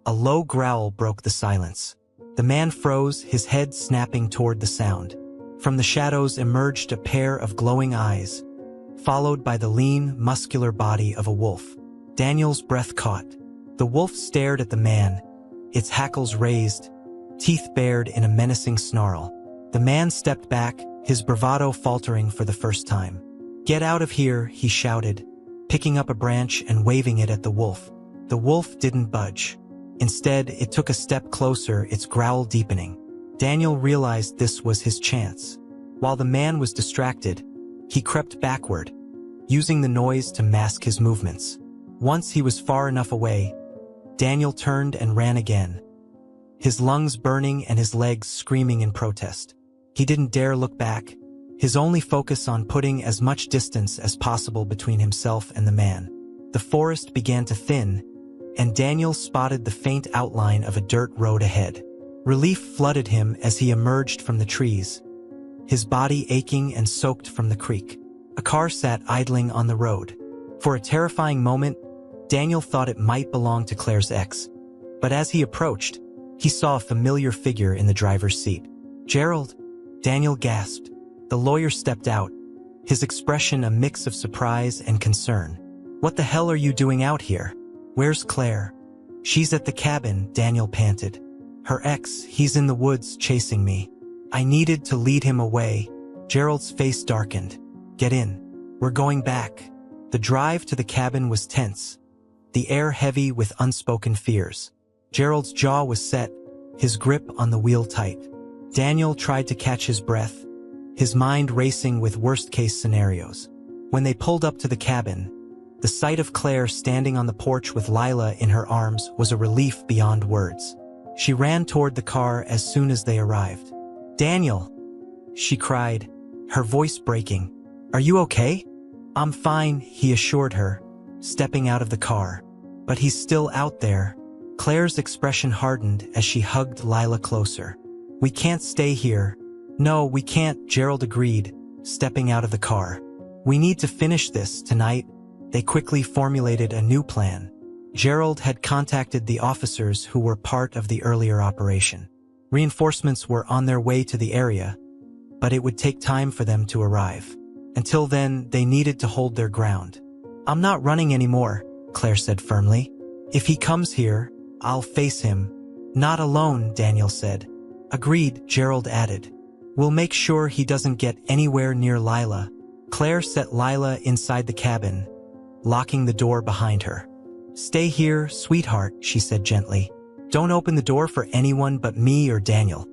a low growl broke the silence. The man froze, his head snapping toward the sound. From the shadows emerged a pair of glowing eyes, followed by the lean, muscular body of a wolf. Daniel's breath caught. The wolf stared at the man, its hackles raised, teeth bared in a menacing snarl. The man stepped back, his bravado faltering for the first time. "Get out of here," he shouted, picking up a branch and waving it at the wolf. The wolf didn't budge. Instead, it took a step closer, its growl deepening. Daniel realized this was his chance. While the man was distracted, he crept backward, using the noise to mask his movements. Once he was far enough away, Daniel turned and ran again, his lungs burning and his legs screaming in protest. He didn't dare look back, his only focus on putting as much distance as possible between himself and the man. The forest began to thin, and Daniel spotted the faint outline of a dirt road ahead. Relief flooded him as he emerged from the trees, his body aching and soaked from the creek. A car sat idling on the road. For a terrifying moment, Daniel thought it might belong to Claire's ex, but as he approached, he saw a familiar figure in the driver's seat. "Gerald," Daniel gasped. The lawyer stepped out, his expression a mix of surprise and concern. "What the hell are you doing out here? Where's Claire?" "She's at the cabin," Daniel panted. "Her ex, he's in the woods chasing me. I needed to lead him away." Gerald's face darkened. "Get in. We're going back." The drive to the cabin was tense, the air heavy with unspoken fears. Gerald's jaw was set, his grip on the wheel tight. Daniel tried to catch his breath, his mind racing with worst-case scenarios. When they pulled up to the cabin, the sight of Claire standing on the porch with Lila in her arms was a relief beyond words. She ran toward the car as soon as they arrived. "Daniel!" she cried, her voice breaking. "Are you okay?" "I'm fine," he assured her, stepping out of the car. "But he's still out there." Claire's expression hardened as she hugged Lila closer. "We can't stay here." "No, we can't," Gerald agreed, stepping out of the car. "We need to finish this tonight." They quickly formulated a new plan. Gerald had contacted the officers who were part of the earlier operation. Reinforcements were on their way to the area, but it would take time for them to arrive. Until then, they needed to hold their ground. I'm not running anymore, Claire said firmly. If he comes here, I'll face him. Not alone, Daniel said. Agreed, Gerald added. We'll make sure he doesn't get anywhere near Lila. Claire set Lila inside the cabin, locking the door behind her. Stay here, sweetheart, she said gently. Don't open the door for anyone but me or Daniel.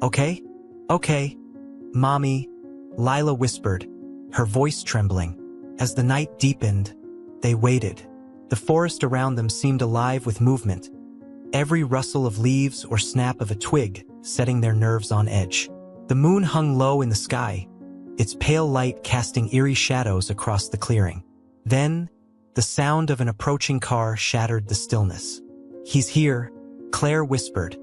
Okay? Okay. Mommy, Lila whispered, her voice trembling. As the night deepened, they waited. The forest around them seemed alive with movement, every rustle of leaves or snap of a twig setting their nerves on edge. The moon hung low in the sky, its pale light casting eerie shadows across the clearing. Then, the sound of an approaching car shattered the stillness. He's here, Claire whispered,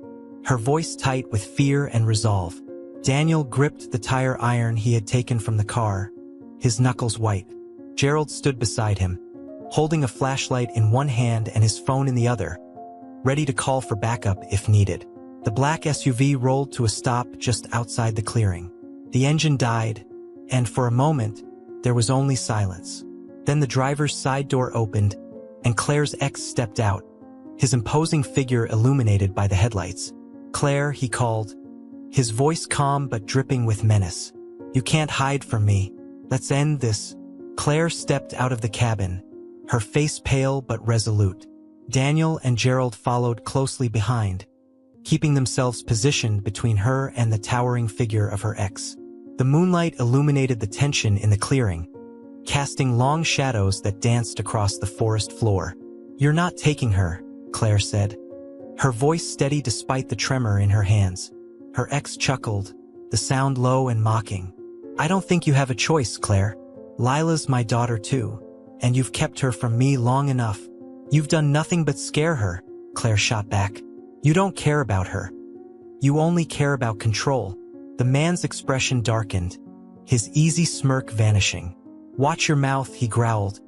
her voice tight with fear and resolve. Daniel gripped the tire iron he had taken from the car, his knuckles white. Gerald stood beside him, holding a flashlight in one hand and his phone in the other, ready to call for backup if needed. The black SUV rolled to a stop just outside the clearing. The engine died, and for a moment, there was only silence. Then the driver's side door opened, and Claire's ex stepped out, his imposing figure illuminated by the headlights. Claire, he called, his voice calm but dripping with menace. You can't hide from me. Let's end this. Claire stepped out of the cabin, her face pale but resolute. Daniel and Gerald followed closely behind, keeping themselves positioned between her and the towering figure of her ex. The moonlight illuminated the tension in the clearing, casting long shadows that danced across the forest floor. You're not taking her, Claire said, her voice steady despite the tremor in her hands. Her ex chuckled, the sound low and mocking. I don't think you have a choice, Claire. Lila's my daughter too, and you've kept her from me long enough. You've done nothing but scare her, Claire shot back. You don't care about her. You only care about control. The man's expression darkened, his easy smirk vanishing. Watch your mouth, he growled,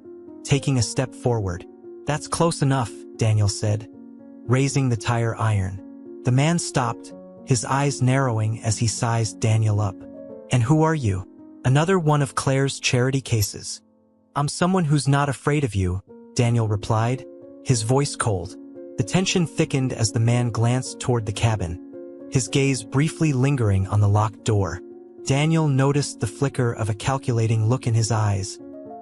taking a step forward. That's close enough, Daniel said, raising the tire iron. The man stopped, his eyes narrowing as he sized Daniel up. And who are you? Another one of Claire's charity cases. I'm someone who's not afraid of you, Daniel replied, his voice cold. The tension thickened as the man glanced toward the cabin, his gaze briefly lingering on the locked door. Daniel noticed the flicker of a calculating look in his eyes,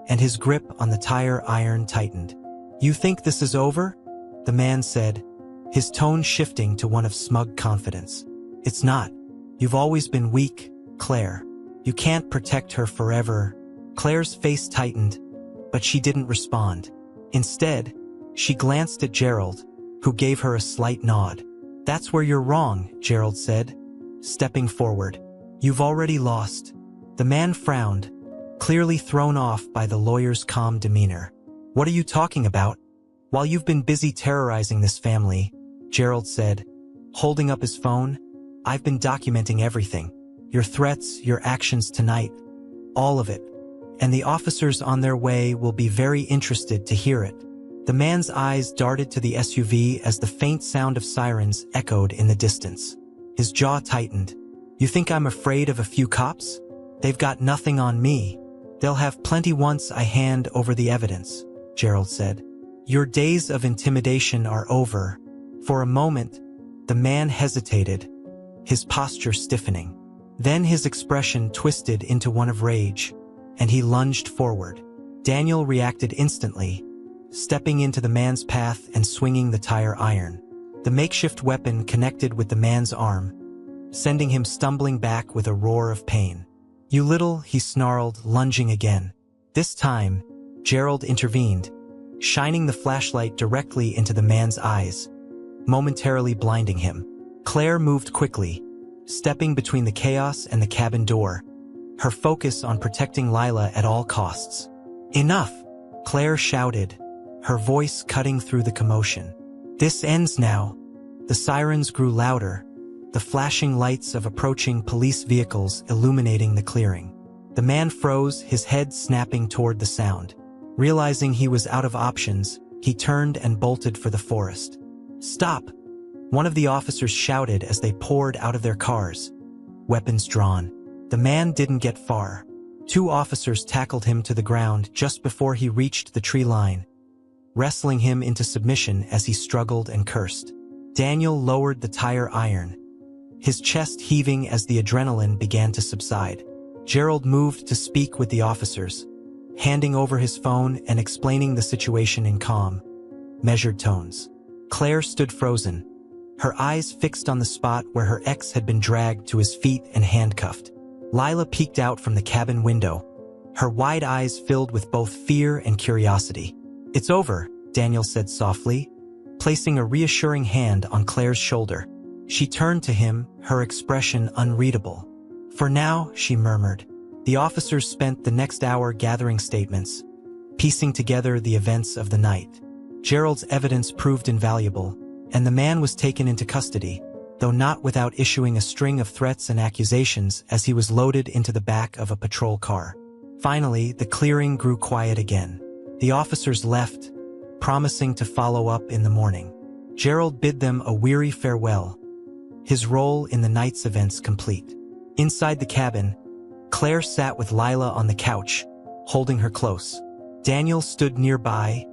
and his grip on the tire iron tightened. You think this is over? The man said, his tone shifting to one of smug confidence. It's not. You've always been weak, Claire. You can't protect her forever. Claire's face tightened, but she didn't respond. Instead, she glanced at Gerald, who gave her a slight nod. That's where you're wrong, Gerald said, stepping forward. You've already lost. The man frowned, clearly thrown off by the lawyer's calm demeanor. What are you talking about? While you've been busy terrorizing this family, Gerald said, holding up his phone, I've been documenting everything. Your threats, your actions tonight, all of it. And the officers on their way will be very interested to hear it. The man's eyes darted to the SUV as the faint sound of sirens echoed in the distance. His jaw tightened. You think I'm afraid of a few cops? They've got nothing on me. They'll have plenty once I hand over the evidence, Gerald said. Your days of intimidation are over. For a moment, the man hesitated, his posture stiffening. Then his expression twisted into one of rage, and he lunged forward. Daniel reacted instantly, stepping into the man's path and swinging the tire iron. The makeshift weapon connected with the man's arm, sending him stumbling back with a roar of pain. You little, he snarled, lunging again. This time, Gerald intervened, shining the flashlight directly into the man's eyes, momentarily blinding him. Claire moved quickly, stepping between the chaos and the cabin door, her focus on protecting Lila at all costs. Enough, Claire shouted, her voice cutting through the commotion. This ends now. The sirens grew louder, the flashing lights of approaching police vehicles illuminating the clearing. The man froze, his head snapping toward the sound. Realizing he was out of options, he turned and bolted for the forest. Stop! One of the officers shouted as they poured out of their cars, weapons drawn. The man didn't get far. Two officers tackled him to the ground just before he reached the tree line, wrestling him into submission as he struggled and cursed. Daniel lowered the tire iron, his chest heaving as the adrenaline began to subside. Gerald moved to speak with the officers, handing over his phone and explaining the situation in calm, measured tones. Claire stood frozen, her eyes fixed on the spot where her ex had been dragged to his feet and handcuffed. Lila peeked out from the cabin window, her wide eyes filled with both fear and curiosity. "It's over," Daniel said softly, placing a reassuring hand on Claire's shoulder. She turned to him, her expression unreadable. "For now," she murmured. The officers spent the next hour gathering statements, piecing together the events of the night. Gerald's evidence proved invaluable, and the man was taken into custody, though not without issuing a string of threats and accusations as he was loaded into the back of a patrol car. Finally, the clearing grew quiet again. The officers left, promising to follow up in the morning. Gerald bid them a weary farewell, his role in the night's events complete. Inside the cabin, Claire sat with Lila on the couch, holding her close. Daniel stood nearby,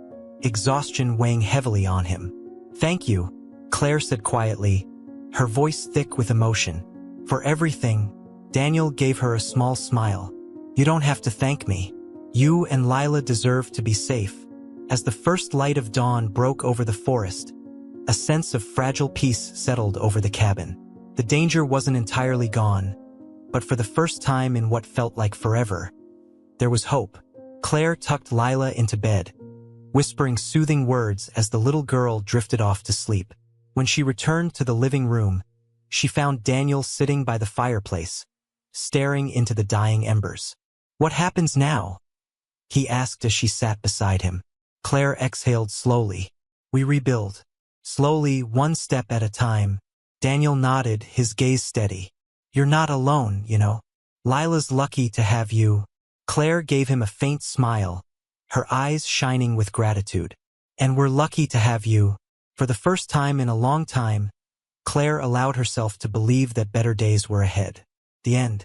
exhaustion weighing heavily on him. "Thank you," Claire said quietly, her voice thick with emotion. "For everything." Daniel gave her a small smile. "You don't have to thank me. You and Lila deserve to be safe." As the first light of dawn broke over the forest, a sense of fragile peace settled over the cabin. The danger wasn't entirely gone, but for the first time in what felt like forever, there was hope. Claire tucked Lila into bed, whispering soothing words as the little girl drifted off to sleep. When she returned to the living room, she found Daniel sitting by the fireplace, staring into the dying embers. "What happens now?" he asked as she sat beside him. Claire exhaled slowly. "We rebuild. Slowly, one step at a time." Daniel nodded, his gaze steady. "You're not alone, you know. Lila's lucky to have you." Claire gave him a faint smile, her eyes shining with gratitude. "And we're lucky to have you." For the first time in a long time, Claire allowed herself to believe that better days were ahead. The end.